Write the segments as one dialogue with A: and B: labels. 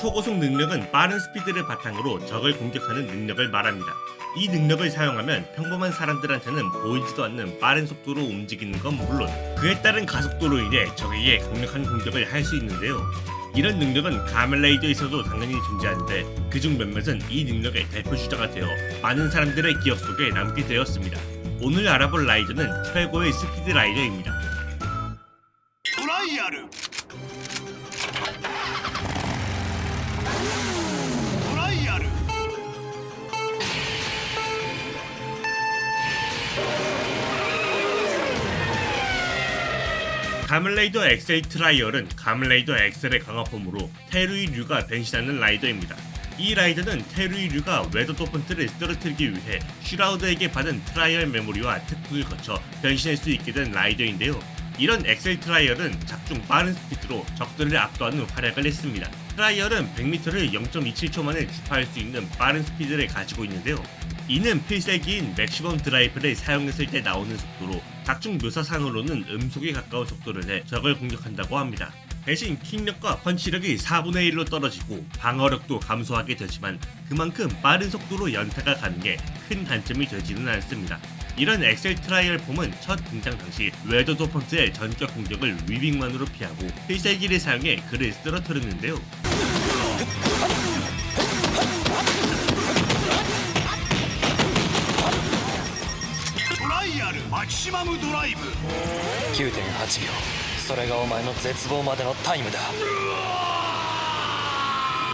A: 초고속 능력은 빠른 스피드를 바탕으로 적을 공격하는 능력을 말합니다. 이 능력을 사용하면 평범한 사람들한테는 보이지도 않는 빠른 속도로 움직이는 건 물론 그에 따른 가속도로 인해 적에게 강력한 공격을 할 수 있는데요. 이런 능력은 가멜레이더에서도 당연히 존재하는데 그중 몇몇은 이 능력의 대표 주자가 되어 많은 사람들의 기억 속에 남게 되었습니다. 오늘 알아볼 라이더는 최고의 스피드 라이더입니다.
B: 트라이아르 트라이아르
A: 가멜레이더 엑셀 트라이얼은 가멜레이더 엑셀의 강화폼으로 테루이류가 변신하는 라이더입니다. 이 라이더는 테루이류가 웨더 도펀트를 쓰러뜨리기 위해 슈라우드에게 받은 트라이얼 메모리와 특훈을 거쳐 변신할 수 있게 된 라이더인데요. 이런 엑셀 트라이얼은 작중 빠른 스피드로 적들을 압도하는 활약을 했습니다. 트라이얼은 100m를 0.27초 만에 주파할 수 있는 빠른 스피드를 가지고 있는데요. 이는 필살기인 맥시멈 드라이브를 사용했을 때 나오는 속도로 각종 묘사상으로는 음속에 가까운 속도를 내 적을 공격한다고 합니다. 대신 킥력과 펀치력이 4분의 1로 떨어지고 방어력도 감소하게 되지만 그만큼 빠른 속도로 연타가 가는 게 큰 단점이 되지는 않습니다. 이런 엑셀 트라이얼 폼은 첫 등장 당시 웨더 도펀트의 전격 공격을 위빙만으로 피하고 필살기를 사용해 그를 쓰러뜨렸는데요.
B: 트라이아르 막시마무 드라이브
C: 9.8秒それがお前の絶望までのタイムだ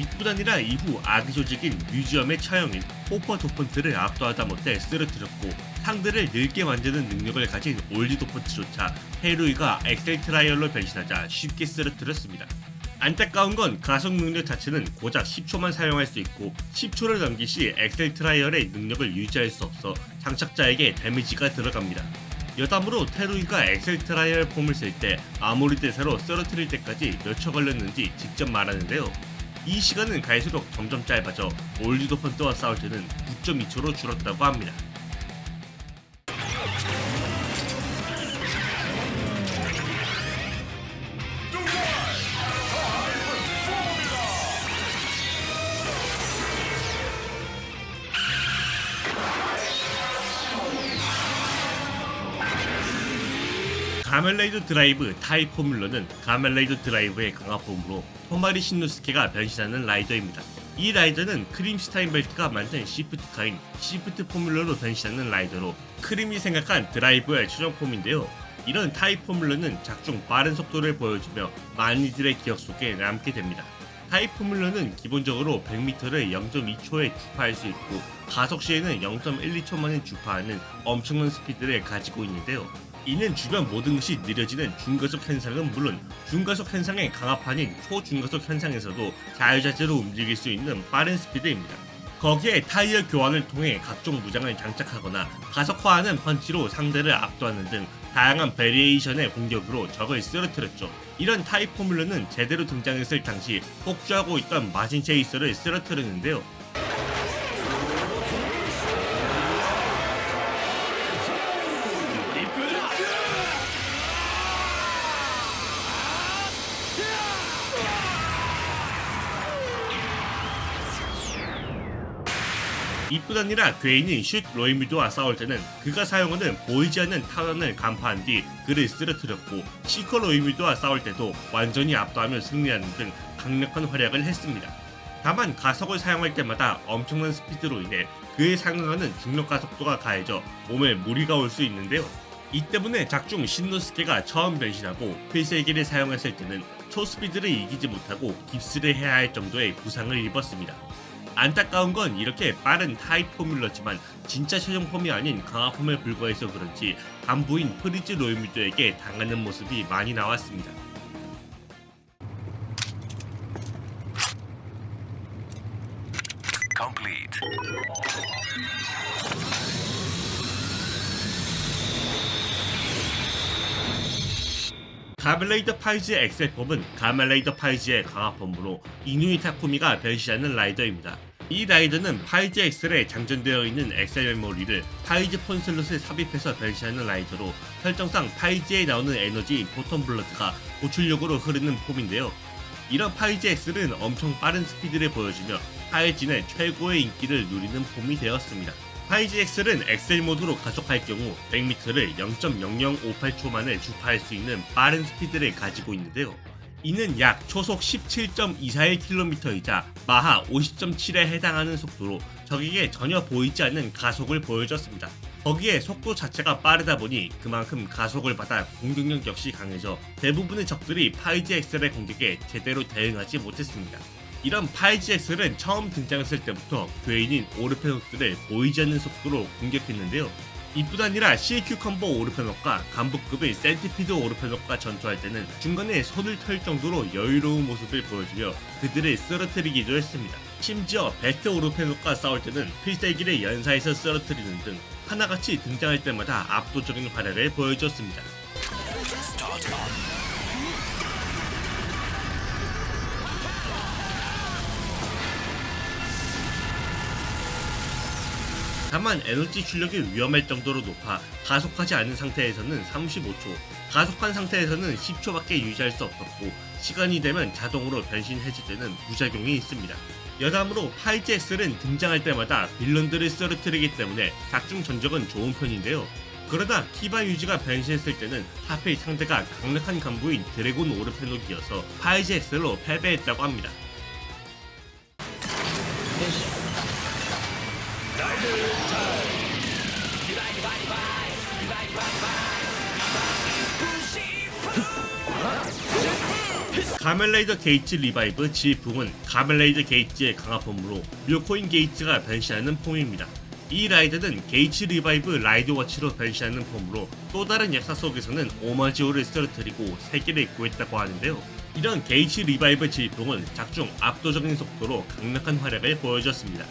A: 이뿐 아니라 이후 악의 조직인 뮤지엄의 처형인 호퍼 도펀트를 압도하다 못해 쓰러뜨렸고 상대를 늙게 만드는 능력을 가진 올리 도펀트조차 헤루이가 엑셀 트라이얼로 변신하자 쉽게 쓰러뜨렸습니다. 안타까운 건 가속 능력 자체는 고작 10초만 사용할 수 있고 10초를 넘길 시 엑셀 트라이얼의 능력을 유지할 수 없어 장착자에게 데미지가 들어갑니다. 여담으로 테루이가 엑셀 트라이얼 폼을 쓸 때 아모리 대사로 쓰러뜨릴 때까지 몇 초 걸렸는지 직접 말하는데요. 이 시간은 갈수록 점점 짧아져 올리 도펀트와 싸울 때는 9.2초로 줄었다고 합니다. 가멜레이더 드라이브 타이 포뮬러는 가멜레이더 드라이브의 강화폼으로 토마리 신노스케가 변신하는 라이더입니다. 이 라이더는 크림 스타인벨트가 만든 시프트카인 시프트 포뮬러로 변신하는 라이더로 크림이 생각한 드라이브의 최종 폼인데요. 이런 타이 포뮬러는 작중 빠른 속도를 보여주며 많이들의 기억 속에 남게 됩니다. 타이 포뮬러는 기본적으로 100m를 0.2초에 주파할 수 있고 가속 시에는 0.12초 만에 주파하는 엄청난 스피드를 가지고 있는데요. 이는 주변 모든 것이 느려지는 중가속 현상은 물론 중가속 현상의 강화판인 초중가속 현상에서도 자유자재로 움직일 수 있는 빠른 스피드입니다. 거기에 타이어 교환을 통해 각종 무장을 장착하거나 가속화하는 펀치로 상대를 압도하는 등 다양한 베리에이션의 공격으로 적을 쓰러뜨렸죠. 이런 타이 포뮬러는 제대로 등장했을 당시 폭주하고 있던 마진 체이서를 쓰러뜨렸는데요. 이뿐 아니라 괴인인 슛 로이뮤드와 싸울 때는 그가 사용하는 보이지 않는 탄환을 간파한 뒤 그를 쓰러뜨렸고 시커 로이뮤드와 싸울 때도 완전히 압도하며 승리하는 등 강력한 활약을 했습니다. 다만 가속을 사용할 때마다 엄청난 스피드로 인해 그에 상응하는 중력 가속도가 가해져 몸에 무리가 올 수 있는데요. 이 때문에 작중 신노스케가 처음 변신하고 필살기를 사용했을 때는 초스피드를 이기지 못하고 깁스를 해야 할 정도의 부상을 입었습니다. 안타까운 건 이렇게 빠른 타이 포뮬러지만 진짜 최종 폼이 아닌 강화 폼에 불과해서 그런지 간부인 프리즈 로이뮤드에게 당하는 모습이 많이 나왔습니다.
B: complete
A: 가멜레이더 파이즈의 엑셀폼은 가멜레이더 파이즈의 강화폼으로 이누이 타쿠미가 변신하는 라이더입니다. 이 라이더는 파이즈 엑셀에 장전되어 있는 엑셀 메모리를 파이즈 폰 슬롯에 삽입해서 변신하는 라이더로 설정상 파이즈에 나오는 에너지 포톤 블러드가 고출력으로 흐르는 폼인데요. 이런 파이지 X는 엄청 빠른 스피드를 보여주며 파이진의 최고의 인기를 누리는 폼이 되었습니다. 파이지 X는 엑셀 모드로 가속할 경우 100m를 0.0058초 만에 주파할 수 있는 빠른 스피드를 가지고 있는데요. 이는 약 초속 17.241km이자 마하 50.7에 해당하는 속도로 적에게 전혀 보이지 않는 가속을 보여줬습니다. 거기에 속도 자체가 빠르다 보니 그만큼 가속을 받아 공격력 역시 강해져 대부분의 적들이 파이지 엑셀의 공격에 제대로 대응하지 못했습니다. 이런 파이지 엑셀은 처음 등장했을 때부터 괴인인 오르페녹들을 보이지 않는 속도로 공격했는데요. 이뿐 아니라 CQ 컴보 오르페녹과 간부급의 센티피드 오르페녹과 전투할 때는 중간에 손을 털 정도로 여유로운 모습을 보여주며 그들을 쓰러뜨리기도 했습니다. 심지어 베트 오르페녹과 싸울 때는 필살기를 연사해서 쓰러뜨리는 등 하나같이 등장할 때마다 압도적인 활약을 보여줬습니다. 다만 에너지 출력이 위험할 정도로 높아 가속하지 않은 상태에서는 35초, 가속한 상태에서는 10초밖에 유지할 수 없었고 시간이 되면 자동으로 변신 해제되는 부작용이 있습니다. 여담으로 파이지 X는 등장할 때마다 빌런들을 쓰러뜨리기 때문에 작중 전적은 좋은 편인데요. 그러다 키바 유지가 변신했을 때는 하필 상대가 강력한 간부인 드래곤 오르페녹이어서 파이지 X로 패배했다고 합니다. 가멜레이더 게이츠 리바이브 G풍은 가멜레이더 게이츠의 강화폼으로 묘코인 게이츠가 변신하는 폼입니다. 이 라이더는 게이츠 리바이브 라이드 워치로 변신하는 폼으로 또 다른 역사 속에서는 오마지오를 쓰러뜨리고 세계를 구했다고 하는데요. 이런 게이츠 리바이브 G풍은 작중 압도적인 속도로 강력한 활약을 보여줬습니다.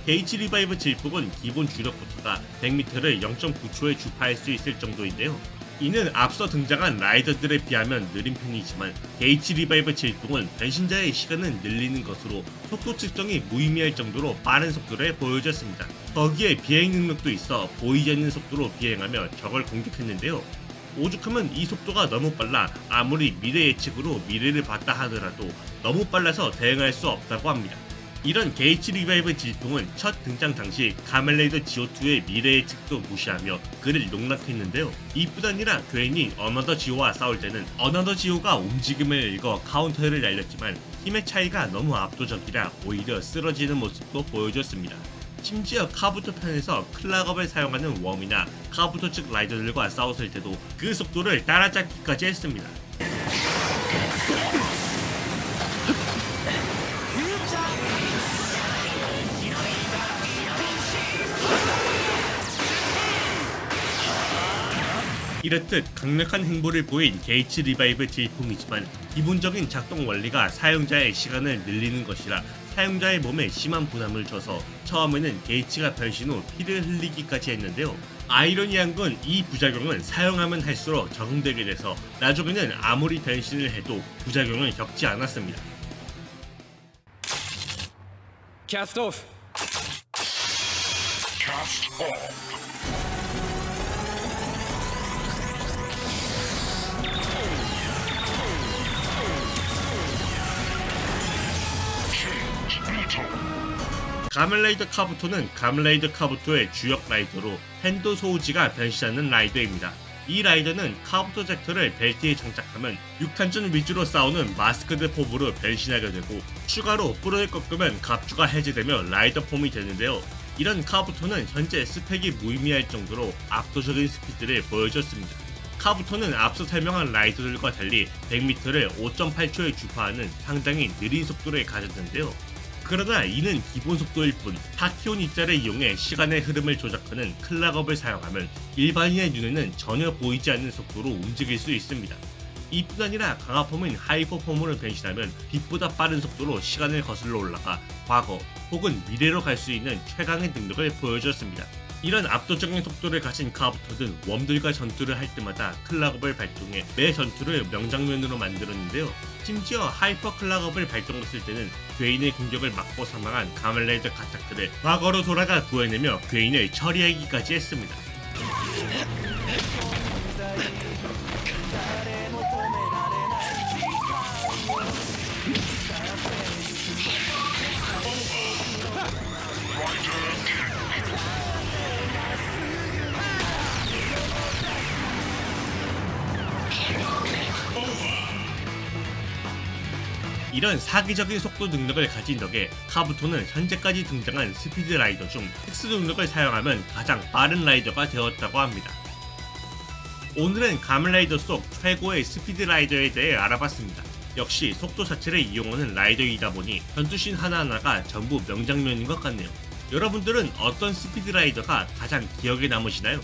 A: 게이츠 리바이브 G풍은 기본 주력부터가 100m를 0.9초에 주파할 수 있을 정도인데요. 이는 앞서 등장한 라이더들에 비하면 느린 편이지만 게이츠 리바이브 G풍은 변신자의 시간을 늘리는 것으로 속도 측정이 무의미할 정도로 빠른 속도를 보여줬습니다. 거기에 비행 능력도 있어 보이지 않는 속도로 비행하며 적을 공격했는데요. 오죽하면 이 속도가 너무 빨라 아무리 미래 예측으로 미래를 봤다 하더라도 너무 빨라서 대응할 수 없다고 합니다. 이런 게이츠 리바이브 G풍은 첫 등장 당시 가멜레이더 GO2의 미래 예측도 무시하며 그를 농락했는데요. 이뿐 아니라 괜히 어너더 지오와 싸울 때는 어너더 지오가 움직임을 읽어 카운터를 날렸지만 힘의 차이가 너무 압도적이라 오히려 쓰러지는 모습도 보여줬습니다. 심지어 카부토 편에서 클락업을 사용하는 웜이나 카부토 측 라이더들과 싸웠을 때도 그 속도를 따라잡기까지 했습니다. 이렇듯 강력한 행보를 보인 게이츠 리바이브 G풍이지만 기본적인 작동 원리가 사용자의 시간을 늘리는 것이라 사용자의 몸에 심한 부담을 줘서 처음에는 게이츠가 변신 후 피를 흘리기까지 했는데요. 아이러니한 건 이 부작용은 사용하면 할수록 적응되게 돼서 나중에는 아무리 변신을 해도 부작용을 겪지 않았습니다.
C: 캐스트 오프.
A: 가멜레이더 카부토는 가멜레이더 카부토의 주역 라이더로 펜도 소우지가 변신하는 라이더입니다. 이 라이더는 카부토 젝터를 벨트에 장착하면 6탄전 위주로 싸우는 마스크드 폼으로 변신하게 되고 추가로 뿔을 꺾으면 갑주가 해제되며 라이더 폼이 되는데요. 이런 카부토는 현재 스펙이 무의미할 정도로 압도적인 스피드를 보여줬습니다. 카부토는 앞서 설명한 라이더들과 달리 100m를 5.8초에 주파하는 상당히 느린 속도를 가졌는데요. 그러나 이는 기본 속도일 뿐 타키온 입자를 이용해 시간의 흐름을 조작하는 클락업을 사용하면 일반인의 눈에는 전혀 보이지 않는 속도로 움직일 수 있습니다. 이뿐 아니라 강화폼인 하이퍼폼으로 변신하면 빛보다 빠른 속도로 시간을 거슬러 올라가 과거 혹은 미래로 갈 수 있는 최강의 능력을 보여줬습니다. 이런 압도적인 속도를 가진 카부토는 웜들과 전투를 할 때마다 클락업을 발동해 매 전투를 명장면으로 만들었는데요. 심지어 하이퍼 클락업을 발동했을 때는 괴인의 공격을 막고 사망한 가멜레이더 가타크를 과거로 돌아가 구해내며 괴인을 처리하기까지 했습니다. 이런 사기적인 속도 능력을 가진 덕에 카부토는 현재까지 등장한 스피드 라이더 중 특수 능력을 사용하면 가장 빠른 라이더가 되었다고 합니다. 오늘은 가면라이더 속 최고의 스피드 라이더에 대해 알아봤습니다. 역시 속도 자체를 이용하는 라이더이다 보니 전투씬 하나하나가 전부 명장면인 것 같네요. 여러분들은 어떤 스피드 라이더가 가장 기억에 남으시나요?